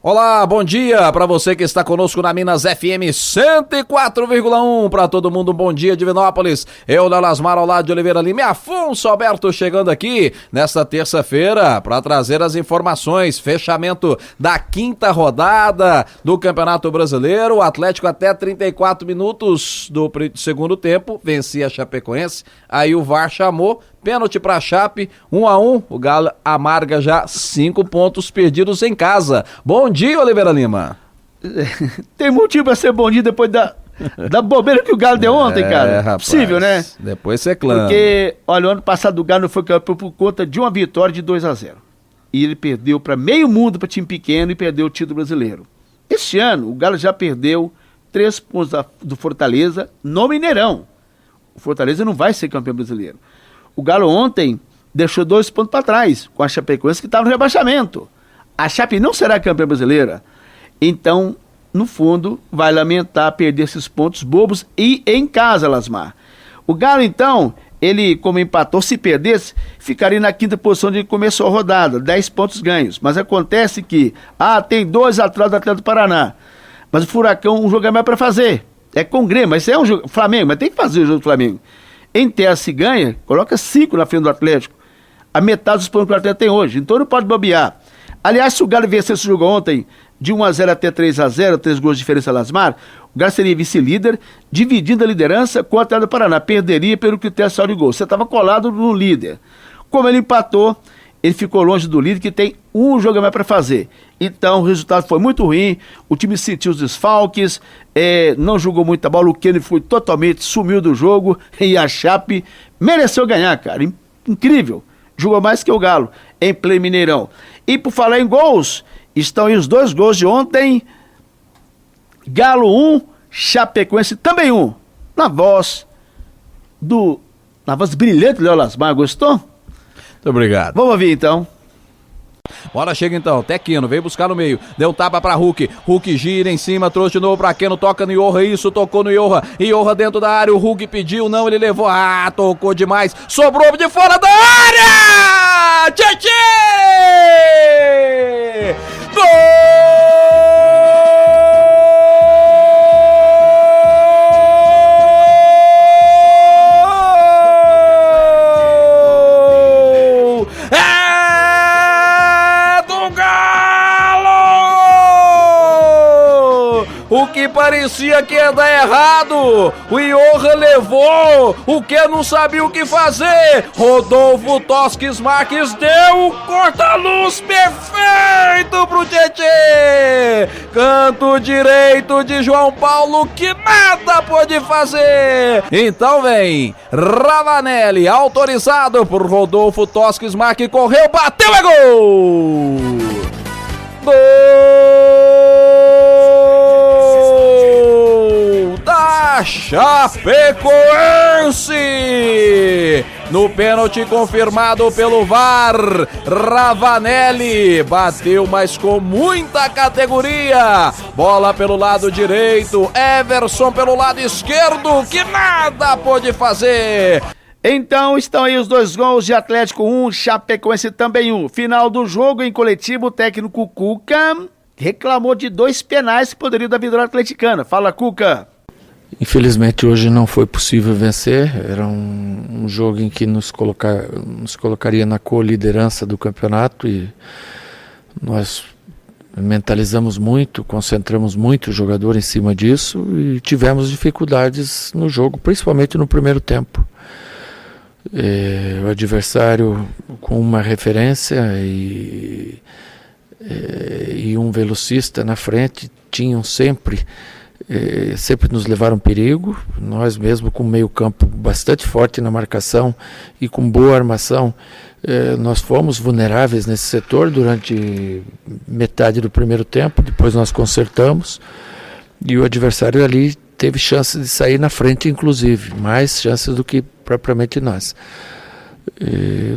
Olá, bom dia para você que está conosco na Minas FM 104,1, para todo mundo, um bom dia Divinópolis, eu, Léo Lasmar, ao lado de Oliveira Lima e Afonso Alberto chegando aqui nesta terça-feira para trazer as informações, fechamento da quinta rodada do Campeonato Brasileiro, o Atlético até 34 minutos do segundo tempo, vencia a Chapecoense, aí o VAR chamou, pênalti pra Chape, 1-1, o Galo amarga já 5 pontos perdidos em casa. Bom dia, Oliveira Lima. Tem motivo pra ser bom dia depois da bobeira que o Galo deu ontem, cara. Rapaz, possível, né? Depois você clama. Porque, olha, o ano passado o Galo não foi campeão por conta de uma vitória de 2-0. E ele perdeu pra meio mundo, pra time pequeno, e perdeu o título brasileiro. Este ano, o Galo já perdeu 3 pontos do Fortaleza no Mineirão. O Fortaleza não vai ser campeão brasileiro. O Galo ontem deixou 2 pontos para trás, com a Chapecoense que estava no rebaixamento. A Chape não será campeã brasileira. Então, no fundo, vai lamentar perder esses pontos bobos e em casa, Lasmar. O Galo, então, ele, como empatou, se perdesse, ficaria na 5ª posição de começou a rodada, 10 pontos ganhos. Mas acontece que, tem 2 atrás do Atlético do Paraná. Mas o Furacão, um jogo é mais para fazer. É com o Grêmio, mas é um jogo, Flamengo, mas tem que fazer o jogo do Flamengo. Em tese, se ganha, coloca 5 na frente do Atlético. A metade dos pontos que o Atlético tem hoje. Então não pode bobear. Aliás, se o Galo vencesse esse jogo ontem, de 1-0 até 3-0, 3 gols de diferença Lasmar, o Galo seria vice-líder, dividindo a liderança com o Atlético do Paraná. Perderia pelo critério só de gol. Você estava colado no líder. Como ele empatou, ele ficou longe do líder, que tem um jogo a mais para fazer. Então o resultado foi muito ruim, o time sentiu os desfalques, não jogou muita bola, o Kenny foi totalmente, sumiu do jogo, e a Chape mereceu ganhar, cara, incrível, jogou mais que o Galo, em play Mineirão. E por falar em gols, estão aí os 2 gols de ontem, Galo 1, Chapecoense também 1, na voz brilhante do Léo Lasmar, gostou? Muito obrigado. Vamos ouvir então. Bola chega então, Tequino, veio buscar no meio, deu tapa pra Hulk, Hulk gira em cima, trouxe de novo pra Keno, toca no Iorra, isso, tocou no Iorra, Iorra dentro da área, o Hulk pediu, não, ele levou, tocou demais, sobrou de fora da área, Tchê! Gol! O que parecia que ia dar errado, o Iorra levou, o que não sabia o que fazer, Rodolfo Tosques Marques deu o corta-luz perfeito pro Tietê, canto direito de João Paulo que nada pôde fazer, então vem Ravanelli, autorizado por Rodolfo Tosques Marques, correu, bateu, é gol! Gol! Chapecoense! No pênalti confirmado pelo VAR, Ravanelli bateu, mas com muita categoria. Bola pelo lado direito, Everson pelo lado esquerdo, que nada pôde fazer. Então estão aí os 2 gols de Atlético 1, Chapecoense também 1. Final do jogo em coletivo, o técnico Cuca reclamou de 2 penais que poderiam dar vitória atleticana. Fala, Cuca. Infelizmente hoje não foi possível vencer, era um jogo em que nos colocaria na co-liderança do campeonato e nós mentalizamos muito, concentramos muito o jogador em cima disso e tivemos dificuldades no jogo, principalmente no primeiro tempo. O adversário com uma referência e um velocista na frente tinham sempre nos levaram perigo, nós mesmo com meio campo bastante forte na marcação e com boa armação, nós fomos vulneráveis nesse setor durante metade do primeiro tempo, depois nós consertamos e o adversário ali teve chance de sair na frente, inclusive, mais chances do que propriamente nós.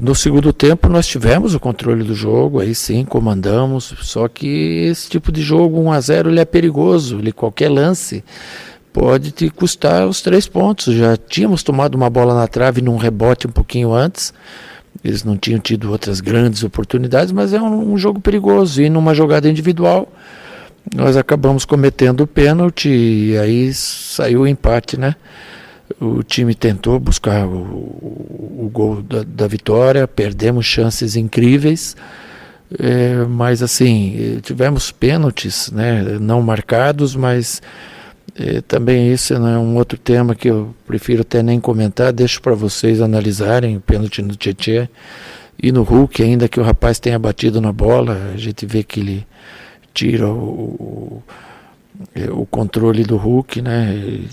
No segundo tempo nós tivemos o controle do jogo, aí sim comandamos, só que esse tipo de jogo 1-0 ele é perigoso, qualquer lance pode te custar os 3 pontos. Já tínhamos tomado uma bola na trave num rebote um pouquinho antes, Eles não tinham tido outras grandes oportunidades, mas é um jogo perigoso. E numa jogada individual, nós acabamos cometendo o pênalti e aí saiu o empate, né? O time tentou buscar o gol da vitória, perdemos chances incríveis, mas assim, tivemos pênaltis, né? Não marcados, mas também isso é um outro tema que eu prefiro até nem comentar, deixo para vocês analisarem o pênalti no Tietê e no Hulk, ainda que o rapaz tenha batido na bola, a gente vê que ele tira o controle do Hulk, né?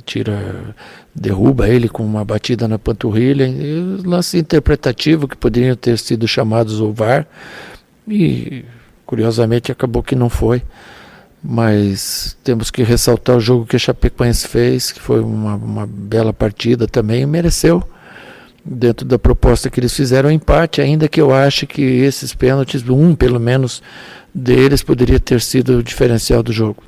Derruba ele com uma batida na panturrilha, e lance interpretativo que poderiam ter sido chamados ao VAR, e curiosamente acabou que não foi. Mas temos que ressaltar o jogo que a Chapecoense fez, que foi uma bela partida também, e mereceu, dentro da proposta que eles fizeram, o empate, ainda que eu ache que esses pênaltis, pelo menos deles, poderia ter sido o diferencial do jogo.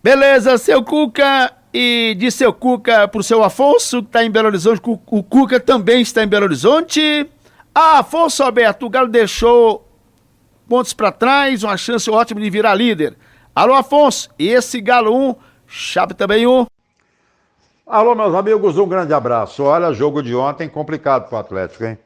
Beleza, seu Cuca, e de seu Cuca pro seu Afonso, que está em Belo Horizonte, o Cuca também está em Belo Horizonte. Afonso Alberto, o Galo deixou pontos para trás, uma chance ótima de virar líder. Alô, Afonso, esse Galo 1, Chape também 1. Alô, meus amigos, um grande abraço. Olha, jogo de ontem complicado pro Atlético, hein?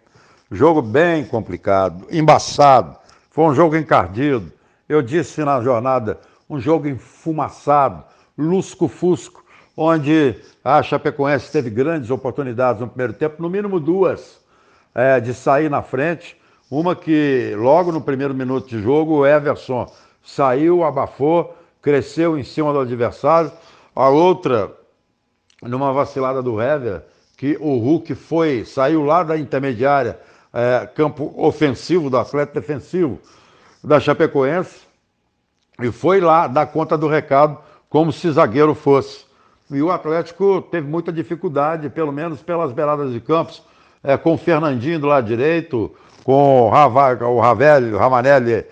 Jogo bem complicado, embaçado, foi um jogo encardido. Eu disse na jornada, um jogo enfumaçado, lusco-fusco, onde a Chapecoense teve grandes oportunidades no primeiro tempo, no mínimo duas, de sair na frente. Uma que logo no primeiro minuto de jogo o Everson saiu, abafou, cresceu em cima do adversário. A outra, numa vacilada do Hever, que o Hulk saiu lá da intermediária, campo ofensivo do Atlético, defensivo da Chapecoense, e foi lá dar conta do recado como se zagueiro fosse. E o Atlético teve muita dificuldade, pelo menos pelas beiradas de campos, com o Fernandinho do lado direito, com o Ravanelli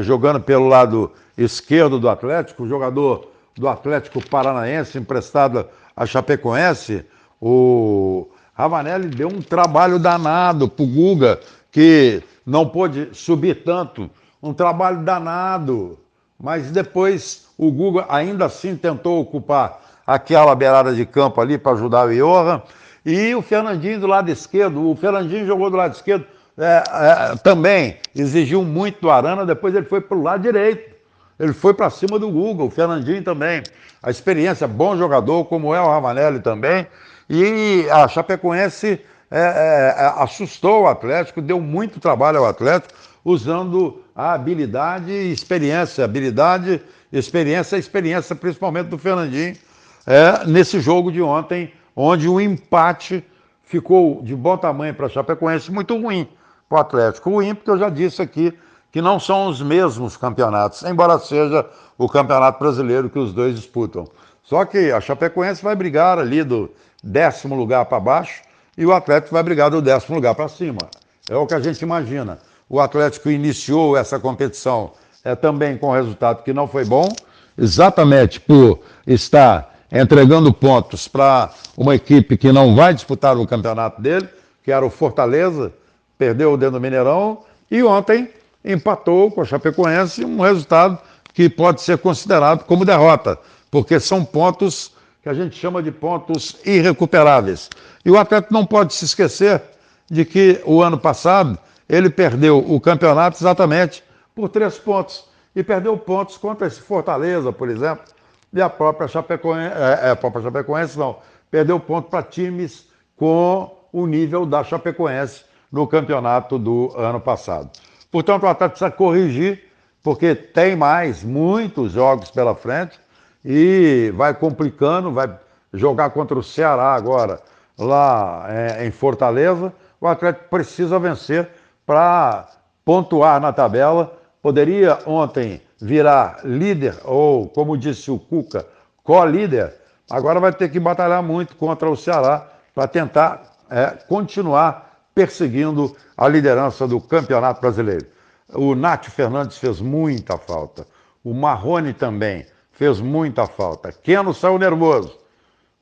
jogando pelo lado esquerdo do Atlético, o jogador do Atlético Paranaense emprestado a Chapecoense. O Ravanelli deu um trabalho danado pro Guga, que não pôde subir tanto, um trabalho danado, mas depois o Guga ainda assim tentou ocupar aquela beirada de campo ali para ajudar o Johan, e o Fernandinho do lado esquerdo, o Fernandinho jogou do lado esquerdo, também exigiu muito do Arana, depois ele foi para o lado direito, ele foi para cima do Guga, o Fernandinho também, a experiência, bom jogador, como é o Ravanelli também, e a Chapecoense assustou o Atlético, deu muito trabalho ao Atlético, usando a habilidade e experiência, experiência principalmente do Fernandinho, nesse jogo de ontem, onde o empate ficou de bom tamanho para a Chapecoense, muito ruim para o Atlético. Ruim porque eu já disse aqui que não são os mesmos campeonatos, embora seja o Campeonato Brasileiro que os dois disputam. Só que a Chapecoense vai brigar ali do 10º lugar para baixo e o Atlético vai brigar do 10º lugar para cima. É o que a gente imagina. O Atlético iniciou essa competição também com resultado que não foi bom, exatamente por estar entregando pontos para uma equipe que não vai disputar o campeonato dele, que era o Fortaleza, perdeu dentro do Mineirão, e ontem empatou com a Chapecoense, um resultado que pode ser considerado como derrota, porque são pontos que a gente chama de pontos irrecuperáveis. E o Atlético não pode se esquecer de que o ano passado ele perdeu o campeonato exatamente por 3 pontos, e perdeu pontos contra esse Fortaleza, por exemplo, e a própria Chapecoense não, perdeu ponto para times com o nível da Chapecoense no campeonato do ano passado. Portanto, o Atlético precisa corrigir, porque tem muitos jogos pela frente, e vai complicando, vai jogar contra o Ceará agora, lá em Fortaleza. O Atlético precisa vencer para pontuar na tabela. Poderia ontem virar líder, ou, como disse o Cuca, co-líder. Agora vai ter que batalhar muito contra o Ceará para tentar continuar perseguindo a liderança do Campeonato Brasileiro. O Nátio Fernandes fez muita falta. O Marrone também fez muita falta. Keno saiu nervoso.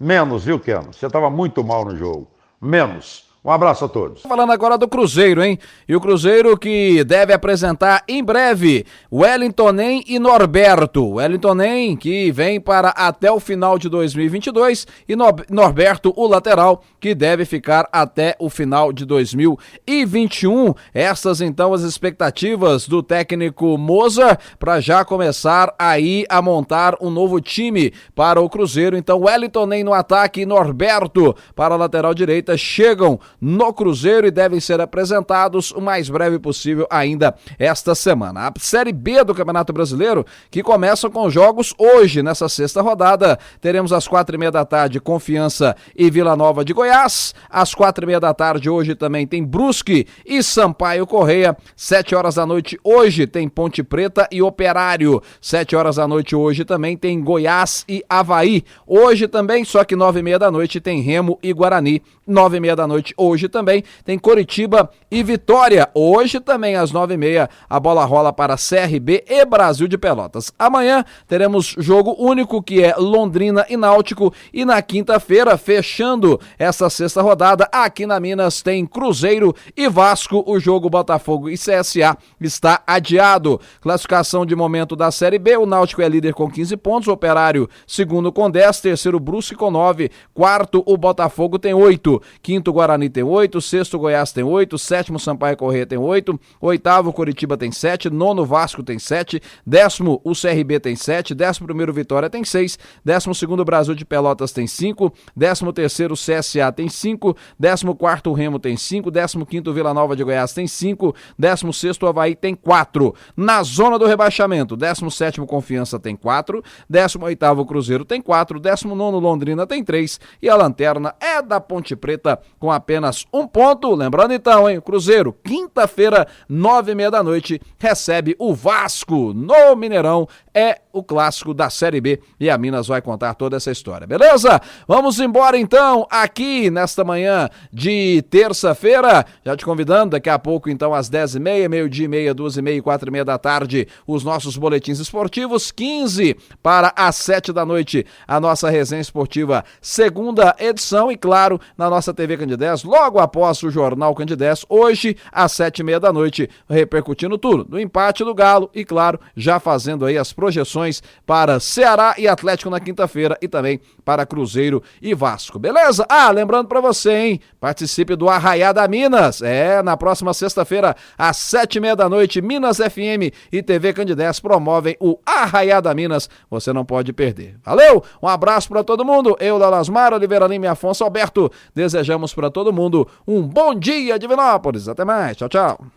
Menos, viu, Keno? Você estava muito mal no jogo. Menos. Um abraço a todos. Falando agora do Cruzeiro, hein? E o Cruzeiro que deve apresentar em breve Wellington Nem e Norberto. Wellington Nem que vem para até o final de 2022 e Norberto, o lateral, que deve ficar até o final de 2021. Essas então as expectativas do técnico Moza para já começar aí a montar um novo time para o Cruzeiro. Então Wellington Nem no ataque e Norberto para a lateral direita chegam no Cruzeiro e devem ser apresentados o mais breve possível ainda esta semana. A Série B do Campeonato Brasileiro, que começa com jogos hoje, nessa sexta rodada, teremos às 4:30 da tarde Confiança e Vila Nova de Goiás, às 4:30 da tarde hoje também tem Brusque e Sampaio Correia, 7h da noite hoje tem Ponte Preta e Operário, 7h da noite hoje também tem Goiás e Avaí, hoje também, só que 9:30 da noite tem Remo e Guarani, 9:30 da noite hoje também tem Coritiba e Vitória. Hoje também às 9:30 a bola rola para CRB e Brasil de Pelotas. Amanhã teremos jogo único que é Londrina e Náutico e na quinta-feira, fechando essa sexta rodada, aqui na Minas tem Cruzeiro e Vasco. O jogo Botafogo e CSA está adiado. Classificação de momento da Série B, o Náutico é líder com 15 pontos, o Operário segundo com 10, terceiro Brusque com 9, quarto o Botafogo tem 8, quinto Guarani tem 8, sexto Goiás tem 8, sétimo Sampaio Corrêa tem 8, oitavo Coritiba tem 7, nono Vasco tem 7, décimo o CRB tem 7, 11º Vitória tem 6, 12º Brasil de Pelotas tem 5, 13º CSA tem 5, 14º Remo tem 5, 15º Vila Nova de Goiás tem 5, 16º Avaí tem 4. Na zona do rebaixamento, 17º Confiança tem 4, 18º Cruzeiro tem 4, 19º Londrina tem 3 e a lanterna é da Ponte Preta com apenas 1 ponto. Lembrando então, hein, Cruzeiro, quinta-feira, 9:30 da noite, recebe o Vasco no Mineirão, é o clássico da Série B e a Minas vai contar toda essa história, beleza? Vamos embora então, aqui nesta manhã de terça-feira, já te convidando, daqui a pouco então às 10h30, meio-dia e meia, 2h30 e 4h30 da tarde, os nossos boletins esportivos, 15 para as 7 da noite, a nossa resenha esportiva, segunda edição e claro, na nossa TV Candidez, logo após o Jornal Candidez, hoje às 7:30 da noite, repercutindo tudo, do empate do Galo e claro, já fazendo aí as projeções para Ceará e Atlético na quinta-feira e também para Cruzeiro e Vasco, beleza? Lembrando para você, hein, participe do Arraiá da Minas, na próxima sexta-feira, às 7:30 da noite, Minas FM e TV Candidez promovem o Arraiá da Minas, você não pode perder. Valeu, um abraço para todo mundo, eu, Lalasmar, Oliveira Lima e Afonso Alberto, desejamos para todo mundo um bom dia, Divinópolis, até mais, tchau, tchau.